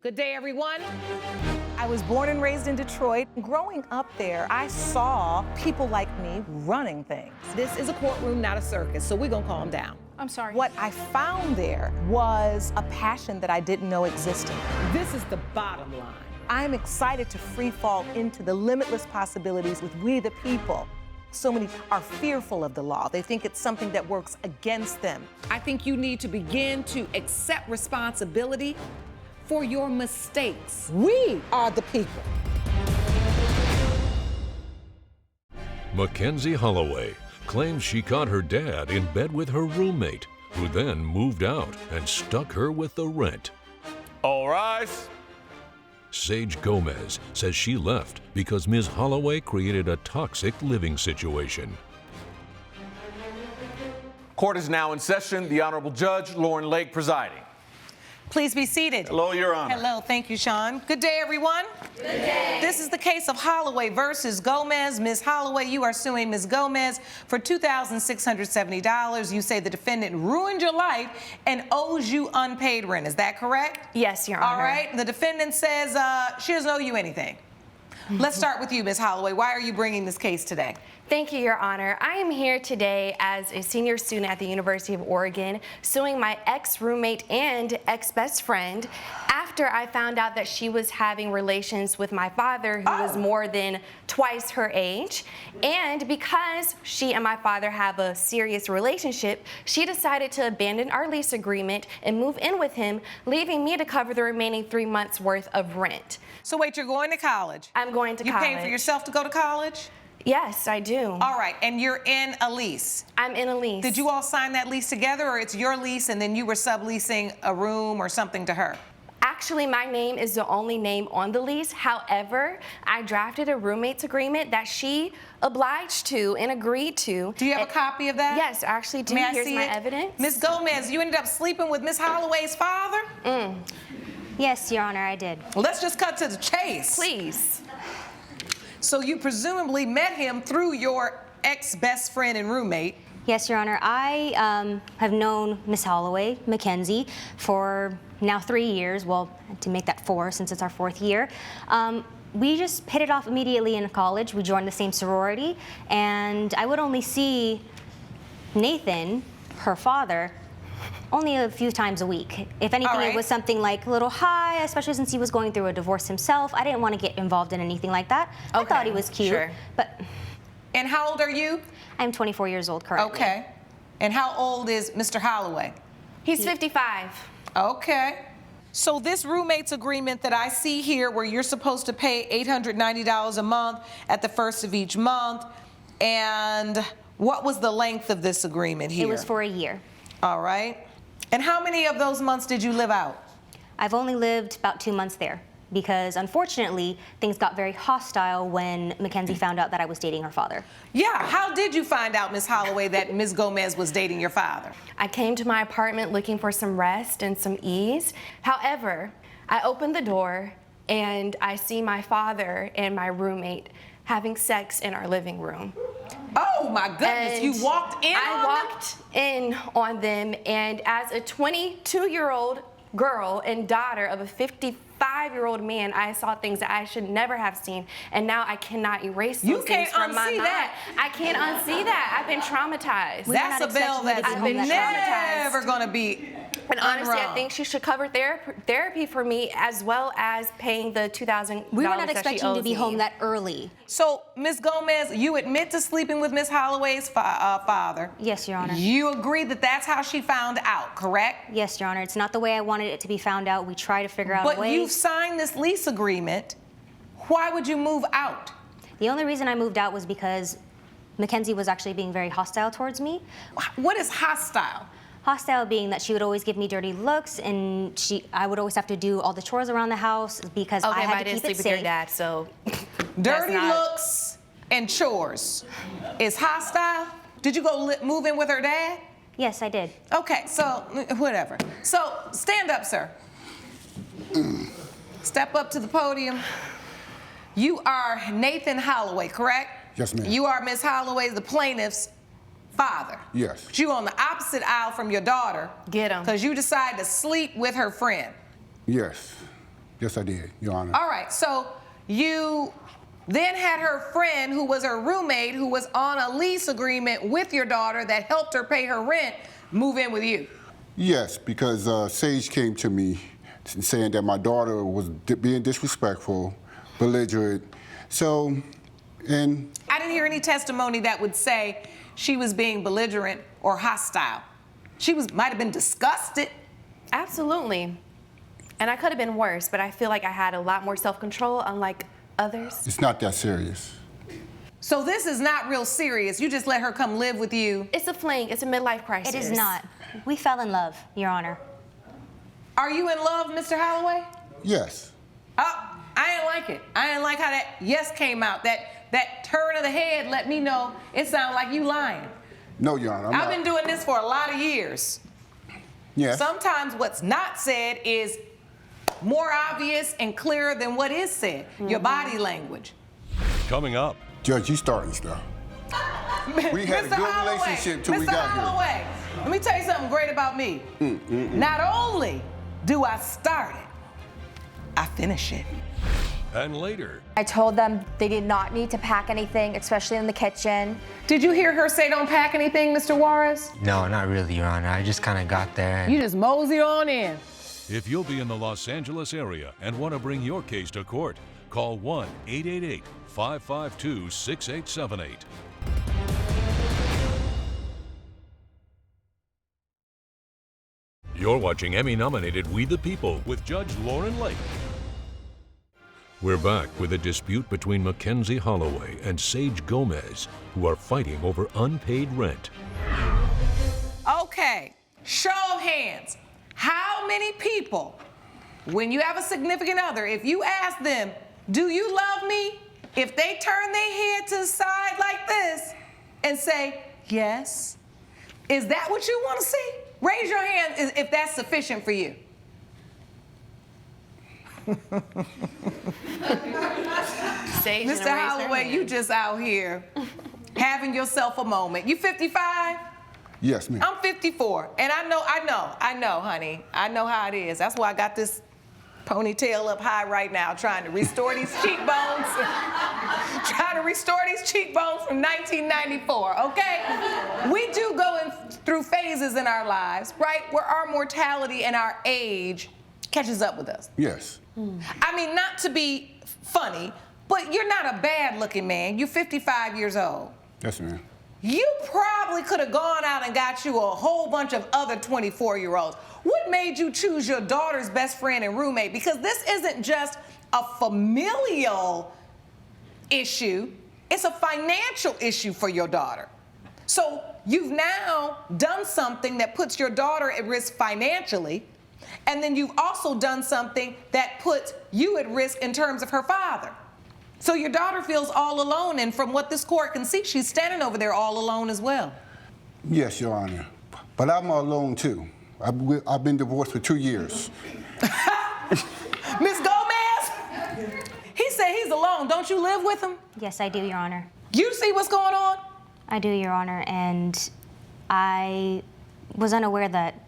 Good day, everyone. I was born and raised in Detroit. Growing up there, I saw people like me running things. This is a courtroom, not a circus, so we're gonna calm down. I'm sorry. What I found there was a passion that I didn't know existed. This is the bottom line. I'm excited to free fall into the limitless possibilities with we the people. So many are fearful of the law. They think it's something that works against them. I think you need to begin to accept responsibility for your mistakes. We are the people. Mackenzie Holloway claims she caught her dad in bed with her roommate, who then moved out and stuck her with the rent. All rise. Sage Gomez says she left because Ms. Holloway created a toxic living situation. Court is now in session. The Honorable Judge Lauren Lake presiding. Please be seated. Hello, Your Honor. Hello, thank you, Sean. Good day, everyone. Good day. This is the case of Holloway versus Gomez. Ms. Holloway, you are suing Ms. Gomez for $2,670. You say the defendant ruined your life and owes you unpaid rent. Is that correct? Yes, Your Honor. All right. The defendant says she doesn't owe you anything. Let's start with you, Ms. Holloway. Why are you bringing this case today? Thank you, Your Honor. I am here today as a senior student at the University of Oregon, suing my ex-roommate and ex-best friend after I found out that she was having relations with my father, who was more than twice her age. And because she and my father have a serious relationship, she decided to abandon our lease agreement and move in with him, leaving me to cover the remaining 3 months' worth of rent. So wait, you're going to college? I'm going to college. You paying for yourself to go to college? Yes, I do. All right, and you're in a lease? I'm in a lease. Did you all sign that lease together, or it's your lease and then you were subleasing a room or something to her? Actually, my name is the only name on the lease. However, I drafted a roommate's agreement that she obliged to and agreed to. Do you have a copy of that? Yes, I actually do. May I Here's see my it? evidence. Ms. Gomez, you ended up sleeping with Ms. Holloway's father? Yes, Your Honor, I did. Well, let's just cut to the chase. Please. So you presumably met him through your ex-best friend and roommate. Yes, Your Honor. I have known Miss Holloway, Mackenzie, for now 3 years. Well, to make that 4 since it's our 4th year. We just hit it off immediately in college. We joined the same sorority, and I would only see Nathan, her father, only a few times a week. If anything, it was something like a little hi, especially since he was going through a divorce himself. I didn't want to get involved in anything like that. I thought he was cute. Sure. But And how old are you? I'm 24 years old currently. Okay. And how old is Mr. Holloway? He's 55. Okay. So this roommate's agreement that I see here, where you're supposed to pay $890 a month at the first of each month, and what was the length of this agreement here? It was for a year. All right. And how many of those months did you live out? I've only lived about 2 months there because, unfortunately, things got very hostile when Mackenzie found out that I was dating her father. Yeah, how did you find out, Ms. Holloway, that Ms. Gomez was dating your father? I came to my apartment looking for some rest and some ease. However, I opened the door and I see my father and my roommate having sex in our living room. Oh my goodness, And you walked in on I walked in on them, and as a 22-year-old girl and daughter of a 55-year-old man, I saw things that I should never have seen, and now I cannot erase those things from my mind. I can't unsee that. I've been traumatized. That's a bill that's I've been never going to be And honestly, I unwrung. think she should cover therapy for me, as well as paying the $2,000 We were not that she expecting you to owes be me. home that early. So, Ms. Gomez, you admit to sleeping with Ms. Holloway's father. Yes, Your Honor. You agree that that's how she found out, correct? Yes, Your Honor. It's not the way I wanted it to be found out. We try to figure out a But way. you've signed this lease agreement. Why would you move out? The only reason I moved out was because Mackenzie was actually being very hostile towards me. What is hostile? Hostile being that she would always give me dirty looks, and I would always have to do all the chores around the house because I Okay, but had I to didn't keep sleep it with your safe. dad, so Dirty that's not- looks and chores is hostile? Did you go move in with her dad? Yes, I did. Okay, so whatever. So stand up, sir. Step up to the podium. You are Nathan Holloway, correct? Yes, ma'am. You are Ms. Holloway, the plaintiff's father. Yes. But you on the opposite aisle from your daughter. Get 'em. Because you decided to sleep with her friend. Yes. Yes, I did, Your Honor. All right, so you then had her friend who was her roommate who was on a lease agreement with your daughter that helped her pay her rent move in with you. Yes, because Sage came to me saying that my daughter was being disrespectful, belligerent. So, and I didn't hear any testimony that would say she was being belligerent or hostile. She might have been disgusted. Absolutely. And I could have been worse, but I feel like I had a lot more self-control, unlike others. it's not that serious. So this is not real serious. You just let her come live with you. It's a fling. It's a midlife crisis. It is not. We fell in love, Your Honor. Are you in love, Mr. Holloway? Yes. Oh, I didn't like it. I didn't like how that yes came out. That turn of the head let me know it sounded like you lying. No, Your Honor. I've been doing this for a lot of years. Yes. Sometimes what's not said is more obvious and clearer than what is said. Your body language. Coming up. Judge, you starting stuff. We had a Mr. good Holloway, relationship till we Mr. got here. Holloway, let me tell you something great about me. Not only do I start it, I finish it. And later. I told them they did not need to pack anything, especially in the kitchen. Did you hear her say don't pack anything, Mr. Juarez? No, not really, Your Honor. I just kind of got there. And You just mosey on in. If you'll be in the Los Angeles area and want to bring your case to court, call 1-888-552-6878. You're watching Emmy-nominated We the People with Judge Lauren Lake. We're back with a dispute between Mackenzie Holloway and Sage Gomez, who are fighting over unpaid rent. Okay, show of hands. How many people, when you have a significant other, if you ask them, do you love me? If they turn their head to the side like this and say, yes, is that what you want to see? Raise your hand if that's sufficient for you. Sage Mr. Holloway, you just out here having yourself a moment. You 55? Yes, ma'am. I'm 54, and I know, honey. I know how it is. That's why I got this ponytail up high right now, trying to restore these cheekbones. Trying to restore these cheekbones from 1994, okay? We do go through phases in our lives, right, where our mortality and our age catches up with us. Yes. I mean, not to be funny, but you're not a bad-looking man. You're 55 years old. Yes, ma'am. You probably could have gone out and got you a whole bunch of other 24-year-olds. What made you choose your daughter's best friend and roommate? Because this isn't just a familial issue, it's a financial issue for your daughter. So you've now done something that puts your daughter at risk financially, and then you've also done something that puts you at risk in terms of her father. So your daughter feels all alone, and from what this court can see, she's standing over there all alone as well. Yes, Your Honor. But I'm alone, too. I've been divorced for 2 years. Miss Gomez? He said he's alone. Don't you live with him? Yes, I do, Your Honor. You see what's going on? I do, Your Honor, and I was unaware that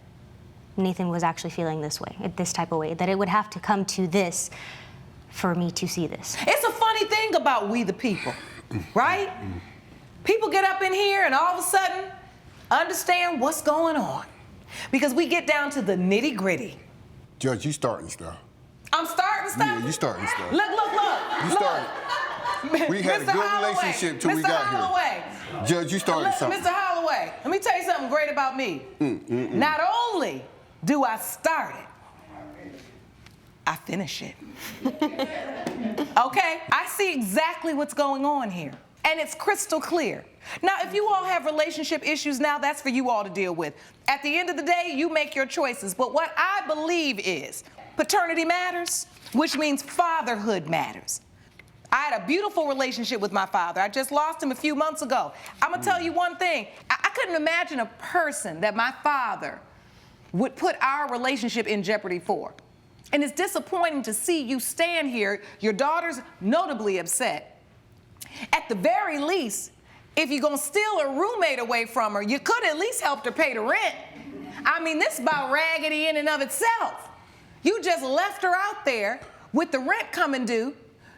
Nathan was actually feeling this way, this type of way, that it would have to come to this for me to see this. It's a funny thing about We the People, right? People get up in here and all of a sudden understand what's going on because we get down to the nitty gritty. Judge, you starting stuff. I'm starting stuff? Yeah, you starting stuff. Look. You started. We had a Mr. good Holloway, relationship till we Mr. got Holloway. here. Judge, you started Look, something. Mr. Holloway, let me tell you something great about me. Not only do I start it, I finish it. Okay? I see exactly what's going on here. And it's crystal clear. Now, if you all have relationship issues now, that's for you all to deal with. At the end of the day, you make your choices. But what I believe is paternity matters, which means fatherhood matters. I had a beautiful relationship with my father. I just lost him a few months ago. I'm gonna tell you one thing. I couldn't imagine a person that my father would put our relationship in jeopardy for. And it's disappointing to see you stand here, your daughter's notably upset. At the very least, if you're gonna steal a roommate away from her, you could at least help her pay the rent. I mean, this is about raggedy in and of itself. You just left her out there with the rent coming due,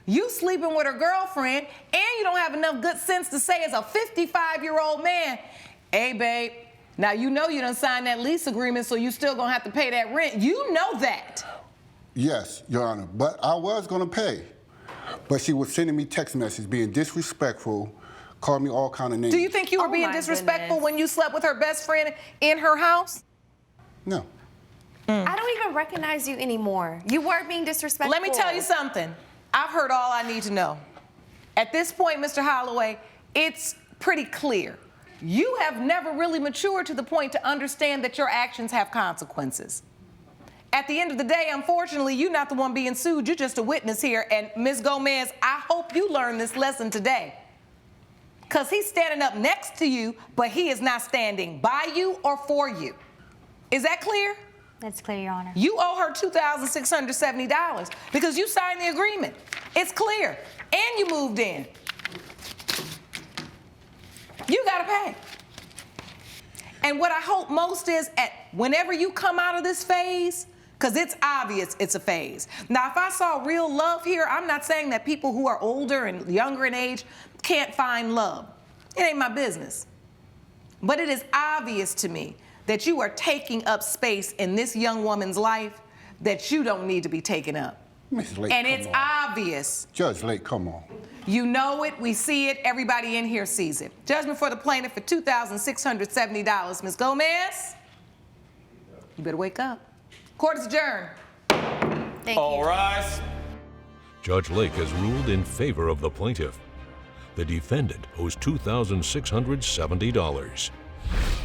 you sleeping with her girlfriend, and you don't have enough good sense to say as a 55-year-old man, hey, babe, now you know you done signed that lease agreement, so you still gonna have to pay that rent. You know that. Yes, Your Honor, but I was gonna pay. But she was sending me text messages, being disrespectful, called me all kind of names. Do you think you were being disrespectful when you slept with her best friend in her house? No. I don't even recognize you anymore. You were being disrespectful. Let me tell you something. I've heard all I need to know. At this point, Mr. Holloway, it's pretty clear. You have never really matured to the point to understand that your actions have consequences. At the end of the day, unfortunately, you're not the one being sued. You're just a witness here. And Ms. Gomez, I hope you learned this lesson today. Because he's standing up next to you, but he is not standing by you or for you. Is that clear? That's clear, Your Honor. You owe her $2,670 because you signed the agreement. It's clear. And you moved in. You gotta pay. And what I hope most is whenever you come out of this phase, because it's obvious it's a phase. Now, if I saw real love here, I'm not saying that people who are older and younger in age can't find love. It ain't my business. But it is obvious to me that you are taking up space in this young woman's life that you don't need to be taking up. Ms. Lake, and it's obvious. Judge Lake, come on. You know it, we see it, everybody in here sees it. Judgment for the plaintiff for $2,670. Ms. Gomez, you better wake up. Court is adjourned. Thank you. All rise. Judge Lake has ruled in favor of the plaintiff. The defendant owes $2,670.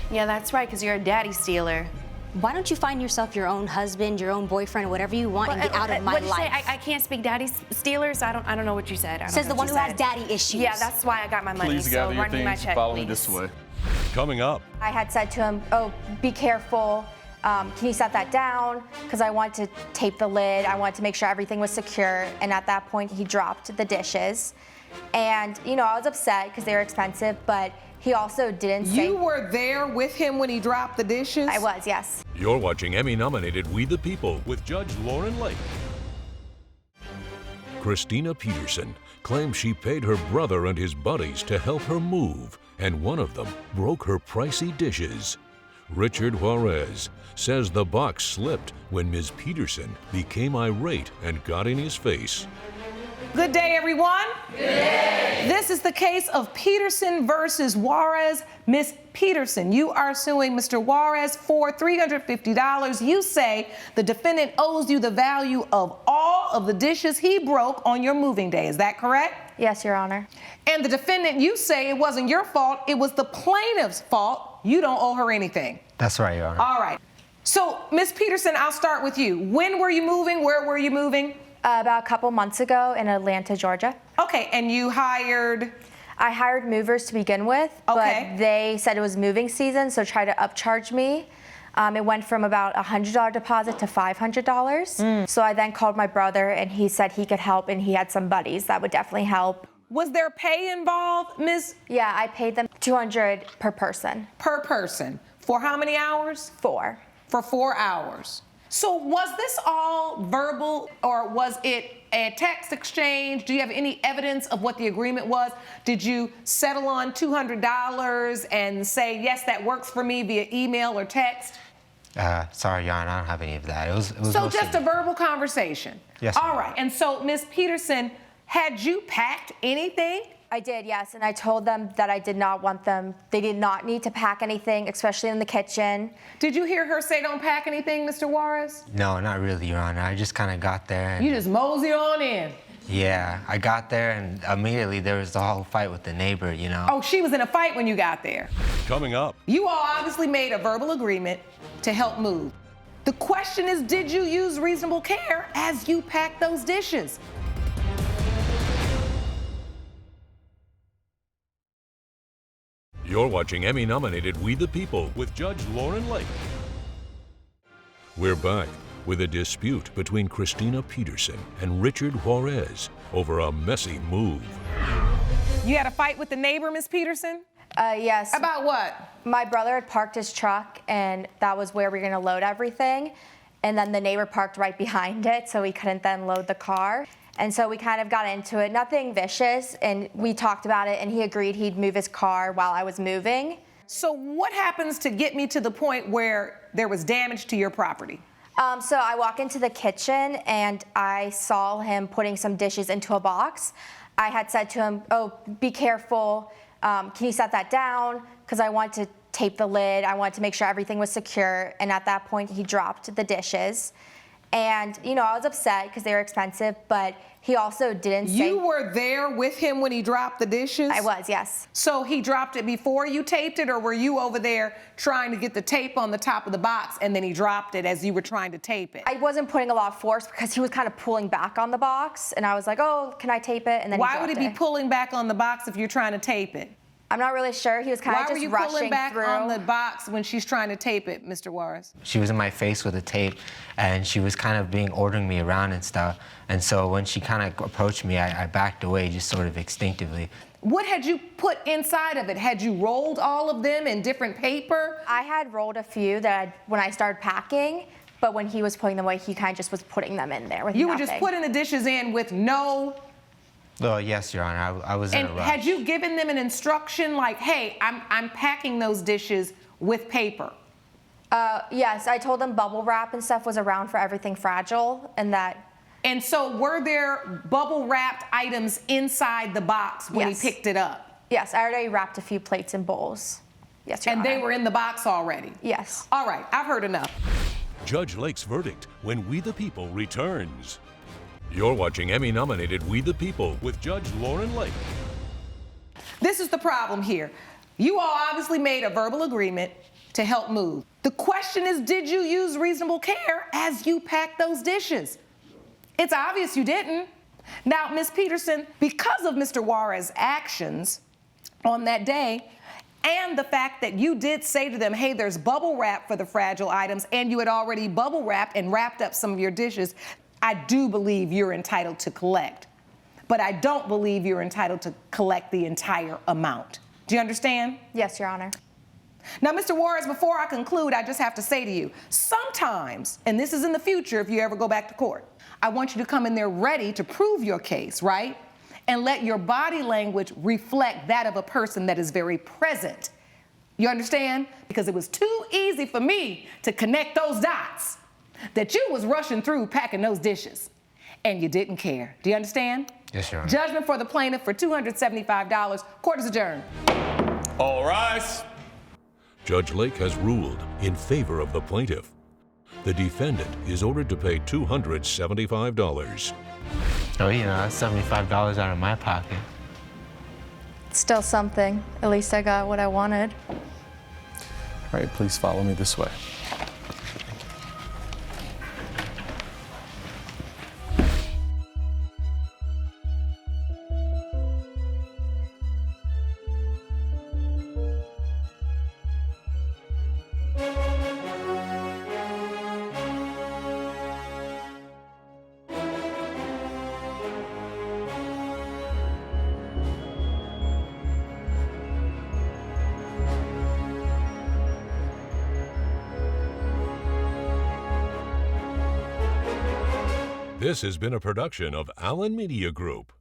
Yeah, that's right, because you're a daddy stealer. Why don't you find yourself your own husband, your own boyfriend, whatever you want, and get out of my What'd you life? say? I can't speak daddy stealers. I don't know what you said. I don't Says know the what one you who has said. daddy issues. Yeah, that's why I got my money. Please so gather your run me my things check, and follow please. me this way. Coming up, I had said to him, oh, be careful. Can you set that down? Because I want to tape the lid. I want to make sure everything was secure. And at that point, he dropped the dishes. And, you know, I was upset because they were expensive, but he also didn't say. You were there with him when he dropped the dishes? I was, yes. you're watching Emmy-nominated We the People with Judge Lauren Lake. Christina Peterson claims she paid her brother and his buddies to help her move, and one of them broke her pricey dishes. Richard Juarez says the box slipped when Ms. Peterson became irate and got in his face. Good day, everyone. Good day. This is the case of Peterson versus Juarez. Miss Peterson, you are suing Mr. Juarez for $350. You say the defendant owes you the value of all of the dishes he broke on your moving day. Is that correct? Yes, Your Honor. And the defendant, you say it wasn't your fault, it was the plaintiff's fault. You don't owe her anything. That's right, Your Honor. All right. So, Miss Peterson, I'll start with you. When were you moving? Where were you moving? About a couple months ago in Atlanta, Georgia. Okay, and you hired? I hired movers to begin with, Okay. but they said it was moving season, so tried to upcharge me. It went from about a $100 deposit to $500. So I then called my brother, and he said he could help, and he had some buddies that would definitely help. Was there pay involved, Miss? Yeah, I paid them $200 per person. Per person. For how many hours? 4. For 4 hours. So was this all verbal, or was it a text exchange? Do you have any evidence of what the agreement was? Did you settle on $200 and say, yes, that works for me via email or text? Sorry, Your Honor, I don't have any of that. It was So mostly- just a verbal conversation? Yes, All ma'am. right. And so, Miss Peterson, had you packed anything? I did, yes, and I told them that I did not want them. They did not need to pack anything, especially in the kitchen. Did you hear her say don't pack anything, Mr. Juarez? No, not really, Your Honor. I just kind of got there and... You just mosey on in. Yeah, I got there and immediately there was the whole fight with the neighbor, you know. Oh, she was in a fight when you got there. Coming up, You all obviously made a verbal agreement to help move. The question is, did you use reasonable care as you packed those dishes? you're watching Emmy-nominated We the People with Judge Lauren Lake. We're back with a dispute between Christina Peterson and Richard Juarez over a messy move. You had a fight with the neighbor, Miss Peterson? Yes. About what? My brother had parked his truck, and that was where we were going to load everything. and then the neighbor parked right behind it, so we couldn't then load the car. And so we kind of got into it, nothing vicious, and we talked about it, and he agreed he'd move his car while I was moving. So what happens to get me to the point where there was damage to your property? So I walk into the kitchen, and I saw him putting some dishes into a box. I had said to him, oh, be careful, can you set that down? Because I want to tape the lid, I wanted to make sure everything was secure, and at that point he dropped the dishes. And, you know, I was upset because they were expensive, but he also didn't say... You were there with him when he dropped the dishes? I was, yes. So he dropped it before you taped it, or were you over there trying to get the tape on the top of the box and then he dropped it as you were trying to tape it? I wasn't putting a lot of force because he was kind of pulling back on the box, and I was like, oh, can I tape it? And then Why would he be pulling back on the box if you're trying to tape it? I'm not really sure. He was kind of just rushing through. Why were you pulling back on the box when she's trying to tape it, Mr. Juarez? She was in my face with the tape, and she was kind of ordering me around and stuff. And so when she kind of approached me, I backed away just sort of instinctively. What had you put inside of it? Had you rolled all of them in different paper? I had rolled a few when I started packing, but when he was putting them away, he kind of just was putting them in there with You nothing. were just putting the dishes in with no... Oh, yes, Your Honor, I was in a rush. And had you given them an instruction like, hey, I'm packing those dishes with paper? Yes, I told them bubble wrap and stuff was around for everything fragile, and that... And so were there bubble wrapped items inside the box when Yes. he picked it up? Yes, I already wrapped a few plates and bowls. Yes, Your And Honor. they were in the box already? Yes. All right, I've heard enough. Judge Lake's verdict when We the People returns. You're watching Emmy-nominated We the People with Judge Lauren Lake. This is the problem here. You all obviously made a verbal agreement to help move. The question is, did you use reasonable care as you packed those dishes? It's obvious you didn't. Now, Ms. Peterson, because of Mr. Juarez's actions on that day, and the fact that you did say to them, hey, there's bubble wrap for the fragile items, and you had already bubble wrapped and wrapped up some of your dishes, I do believe you're entitled to collect. But I don't believe you're entitled to collect the entire amount. Do you understand? Yes, Your Honor. Now, Mr. Juarez, before I conclude, I just have to say to you, sometimes, and this is in the future if you ever go back to court, I want you to come in there ready to prove your case, right? And let your body language reflect that of a person that is very present. You understand? Because it was too easy for me to connect those dots that you was rushing through packing those dishes, and you didn't care. Do you understand? Yes, Your Honor. Judgment for the plaintiff for $275. Court is adjourned. All rise. Judge Lake has ruled in favor of the plaintiff. The defendant is ordered to pay $275. Oh, you know, that's $75 out of my pocket. Still something. At least I got what I wanted. All right, please follow me this way. This has been a production of Allen Media Group.